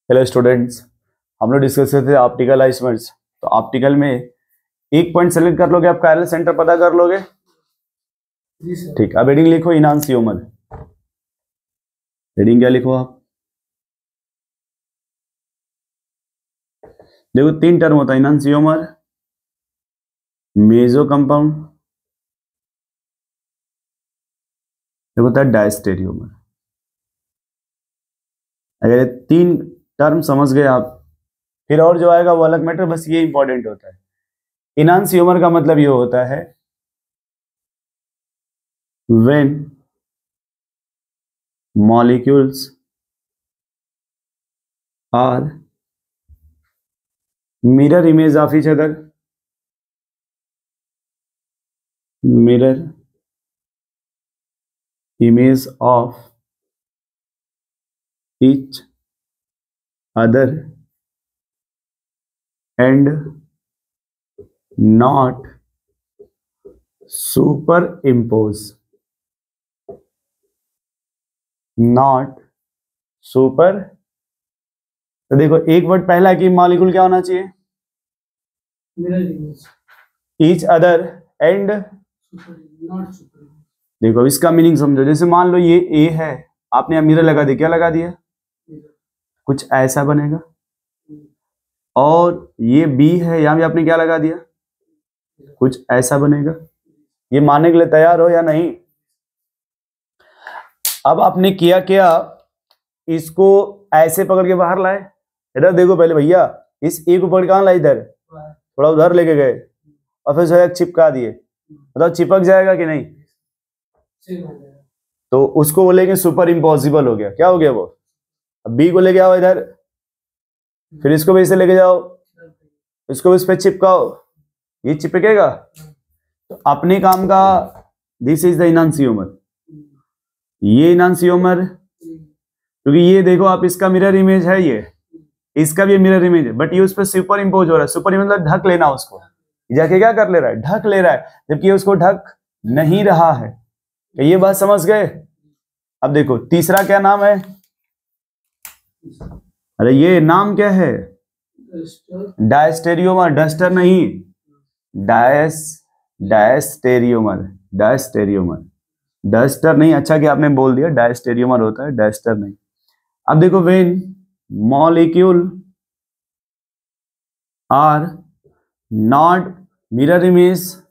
Hello students, हम लोग discuss करते थे ऑप्टिकल आइसोमर्स। तो ऑप्टिकल में एक पॉइंट सेलेक्ट कर लोगे, आप कायरल सेंटर पता कर लोगे। ठीक, अब हेडिंग लिखो इनांसियोमर। हेडिंग क्या लिखो आप? देखो तीन टर्म होता है, इनांसियोमर, मेसो कंपाउंड, एक होता है डायस्टेरियोमर। अगर ये तीन टर्म समझ गए आप, फिर और जो आएगा वो अलग मैटर, बस ये इंपॉर्टेंट होता है। इनांसियोमर का मतलब ये होता है when molecules are mirror image of each other, mirror image of each other and not superimpose, not super। तो देखो एक वर्ड पहला कि मॉलिक्यूल क्या होना चाहिए, ईच अदर एंड देखो इसका मीनिंग समझो। जैसे मान लो ये ए है, आपने यहाँ मिरर लगा दिया, क्या लगा दिया, कुछ ऐसा बनेगा। और ये बी है, यहाँ भी आपने क्या लगा दिया, कुछ ऐसा बनेगा। ये मानने के लिए तैयार हो या नहीं? अब आपने किया क्या, इसको ऐसे पकड़ के बाहर लाए। इधर देखो पहले भैया, इस ए को पकड़ कहाँ लाए, इधर थोड़ा उधर लेके गए और फिर जो चिपका दिए। मतलब चिपक जाएगा कि नहीं? तो उसको बोलेंगे सुपर इम्पॉसिबल हो गया। क्या हो गया वो? अब बी को लेके आओ इधर, फिर इसको भी इसे लेके जाओ, इसको भी इस पे चिपकाओ, ये चिपकेगा। तो अपने काम का दिस इज द इनांसियोमर। ये इनांसियोमर, क्योंकि ये देखो आप, इसका मिरर इमेज है, ये इसका भी मिरर इमेज है, बट ये उस पर सुपर इम्पोज हो रहा है। सुपर इमेज मतलब ढक लेना उसको, जाके क्या कर ले रहा है, ढक ले रहा है, जबकि ये उसको ढक नहीं रहा है। तो ये बात समझ गए? अब देखो तीसरा क्या नाम है, अरे ये नाम क्या है, डायस्टेरियोमर। डस्टर नहीं, डायस्टेरियोमर, डायस्टेरियोमर, डस्टर नहीं। अच्छा कि आपने बोल दिया, डायस्टेरियोमर होता है, डस्टर नहीं। अब देखो when molecule are not mirror image,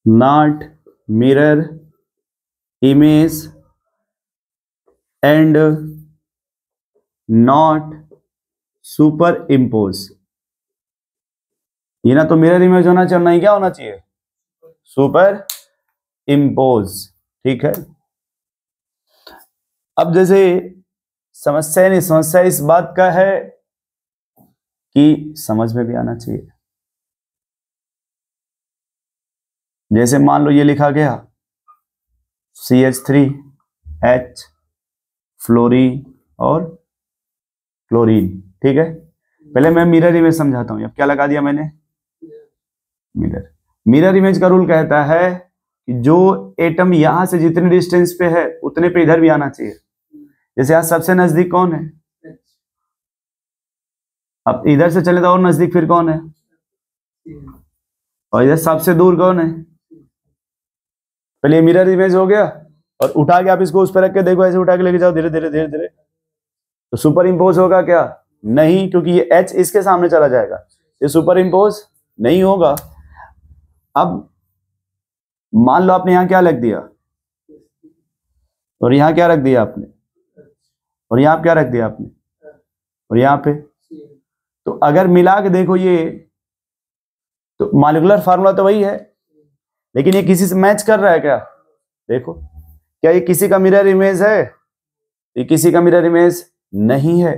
not mirror image and not superimpose. ये ना तो मिरर इमेज होना चाहिए, ना ही क्या होना चाहिए, सुपर इम्पोज। ठीक है। अब जैसे समस्या नहीं, समस्या इस बात का है कि समझ में भी आना चाहिए। जैसे मान लो ये लिखा गया CH3H फ्लोरीन और क्लोरीन। ठीक है, पहले मैं मिरर इमेज समझाता हूं। अब क्या लगा दिया मैंने, मिरर। मिरर इमेज का रूल कहता है कि जो एटम यहां से जितने डिस्टेंस पे है उतने पे इधर भी आना चाहिए। जैसे यहां सबसे नजदीक कौन है, अब इधर से चले तो और नजदीक फिर कौन है, और इधर सबसे दूर कौन है। पहले मिरर इमेज हो गया, और उठा के आप इसको उस पर रख के देखो, ऐसे उठा के लेके जाओ धीरे धीरे धीरे धीरे, तो सुपर इम्पोज होगा क्या? नहीं, क्योंकि ये H इसके सामने चला जाएगा, ये सुपर इम्पोज नहीं होगा। अब मान लो आपने यहां क्या रख दिया, और यहां क्या रख दिया आपने, और यहां क्या रख दिया आपने, और यहां पे। तो अगर मिला के देखो ये, तो मॉलिक्यूलर फार्मूला तो वही है, लेकिन ये किसी से मैच कर रहा है क्या? देखो, क्या ये किसी का मिरर इमेज है? ये किसी का मिरर इमेज नहीं है।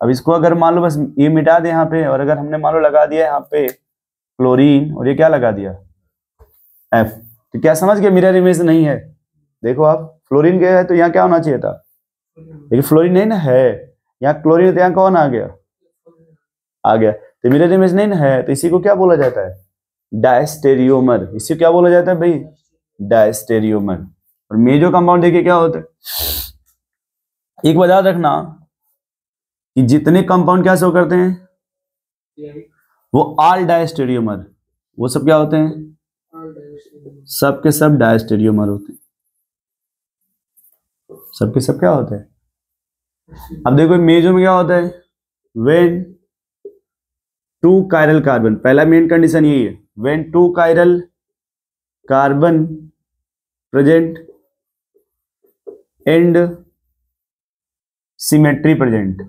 अब इसको अगर मान लो बस ये मिटा दे यहाँ पे, और अगर हमने मान लो लगा दिया यहाँ पे क्लोरीन, और ये क्या लगा दिया F, तो क्या समझ गए मिरर इमेज नहीं है? देखो आप, फ्लोरीन के है तो यहाँ क्या होना चाहिए था, लेकिन फ्लोरीन नहीं ना है, यहाँ क्लोरीन है तो यहाँ कौन आ गया, आ गया। तो मिरर इमेज नहीं ना है, तो इसी को क्या बोला जाता है, डायस्टेरियोमर। इसी को क्या बोला जाता है भाई, डायस्टेरियोमर। और मेजो कंपाउंड देखिए क्या होता है, एक बात याद रखना, कि जितने कंपाउंड क्या शो करते हैं, वो ऑल डायस्टेरियोमर, वो सब क्या होते हैं, सब के सब डायस्टेरियोमर होते हैं, सब के सब क्या होते हैं। अब देखो मेजो में क्या होता है, व्हेन टू कायरल कार्बन, पहला मेन कंडीशन यही है, when two chiral carbon present and symmetry present.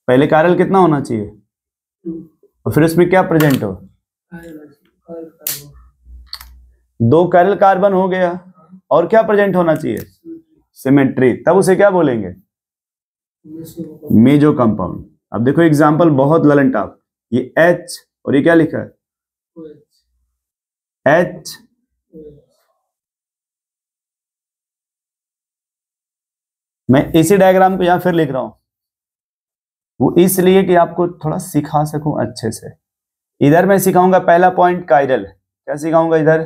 पहले कायरल कितना होना चाहिए, और फिर उसमें क्या प्रेजेंट हो, दो कायरल कार्बन हो गया, और क्या प्रेजेंट होना चाहिए, सिमेट्री, तब उसे क्या बोलेंगे, मेजो कंपाउंड। अब देखो एग्जांपल बहुत ललन टॉप, ये H और ये क्या लिखा है, H, मैं इसी डायग्राम को यहां फिर लिख रहा हूं, वो इसलिए कि आपको थोड़ा सिखा सकूं अच्छे से। इधर मैं सिखाऊंगा पहला पॉइंट कायरल, क्या सिखाऊंगा इधर,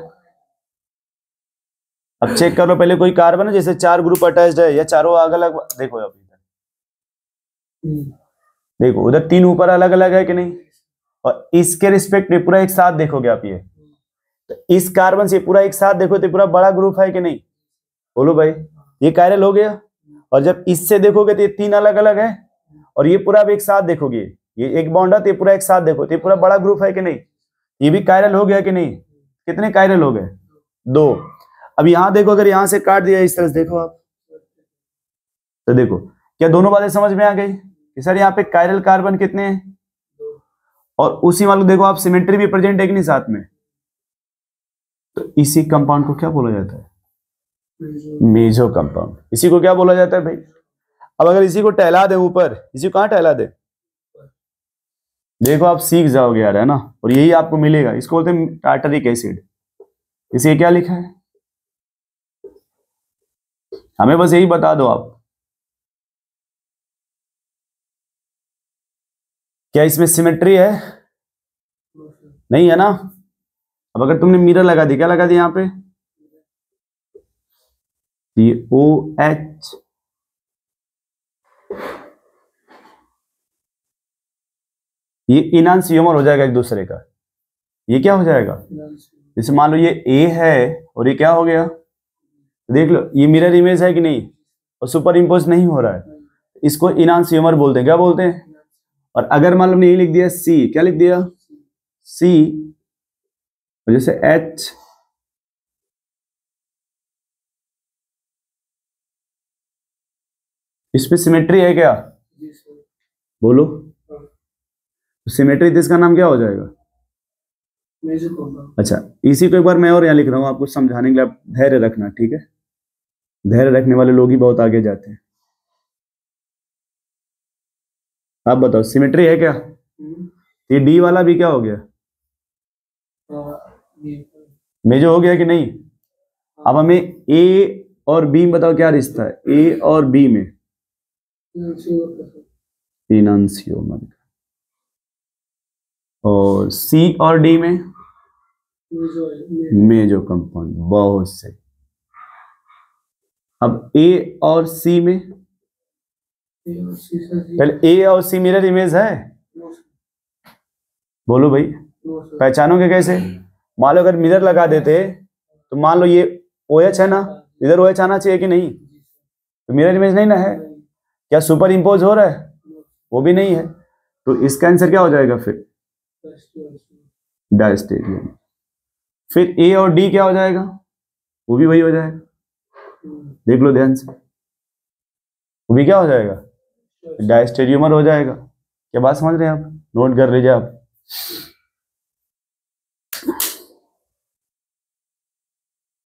अब चेक कर लो पहले, कोई कार्बन है जैसे 4 ग्रुप अटैच्ड है या चारों अलग अलग, देखो अब इधर देखो, उधर 3 ऊपर अलग अलग है कि नहीं, और इसके रिस्पेक्ट में पूरा एक साथ देखोगे आप, ये तो इस कार्बन से पूरा एक साथ देखो तो पूरा बड़ा ग्रुप है कि नहीं, बोलो भाई, ये कायरल हो गया। और जब इससे देखोगे तो ये 3 अलग अलग है, और ये पूरा भी एक साथ देखोगे, ये एक बॉन्ड है तो ये पूरा एक साथ देखो तो ये पूरा बड़ा ग्रुप है कि नहीं, ये भी कायरल हो गया कि नहीं, कितने कायरल हो गए, 2। अब यहां देखो, अगर यहां से काट दिया इस तरह से देखो आप, तो देखो क्या दोनों बातें समझ में आ गई कि सर यहाँ पे कायरल कार्बन कितने हैं, और उसी वाले देखो आप सिमेट्री भी प्रेजेंट है कि नहीं साथ में, तो इसी कंपाउंड को क्या बोला जाता है, मेजो कंपाउंड। इसी को क्या बोला जाता है भाई। अब अगर इसी को टहला दे ऊपर, इसी को कहां टहला दे, देखो आप सीख जाओगे यार, है ना, और यही आपको मिलेगा, इसको बोलते हैं टार्टरिक एसिड। इसे क्या लिखा है, हमें बस यही बता दो आप, क्या इसमें सिमेट्री है, नहीं है ना। अब अगर तुमने मिरर लगा दी, क्या लगा दी यहां पे, ये OH, ये इनांसियोमर हो जाएगा एक दूसरे का, ये क्या हो जाएगा, जैसे मान लो ये A है और ये क्या हो गया, देख लो ये मिरर इमेज है कि नहीं, और सुपर इम्पोज नहीं हो रहा है, इसको इनांसियोमर बोलते हैं, क्या बोलते हैं। और अगर मान लो हमने यही लिख दिया C, क्या लिख दिया C, और जैसे H, इसमें सिमेट्री है क्या, बोलो, सिमेट्री, इसका नाम क्या हो जाएगा, अच्छा इसी को एक बार मैं और यहाँ लिख रहा हूँ आपको समझाने के लिए, आप धैर्य रखना, ठीक है, धैर्य रखने वाले लोग ही बहुत आगे जाते हैं। आप बताओ सिमेट्री है क्या, ये D वाला भी क्या हो गया, मेजो हो गया कि नहीं। अब हमें A और B में बताओ क्या रिश्ता है, A और B में इनांसियोमर, और C और D में मेजो कंपाउंड, बहुत सही। अब A और C में, पहले A और C मिरर इमेज है, बोलो भाई, पहचानोगे कैसे, मान लो अगर मिरर लगा देते तो मान लो ये OH है ना, इधर OH आना चाहिए कि नहीं, तो मिरर इमेज नहीं ना है, क्या सुपर इम्पोज हो रहा है, वो भी नहीं है, तो इसका आंसर क्या हो जाएगा फिर, डायस्टेरियम। फिर A और D क्या हो जाएगा, वो भी वही हो जाएगा, देख लो ध्यान से, वो भी क्या हो जाएगा, डायस्टेरियोमर हो जाएगा। क्या बात समझ रहे हैं आप, नोट कर लीजिए आप।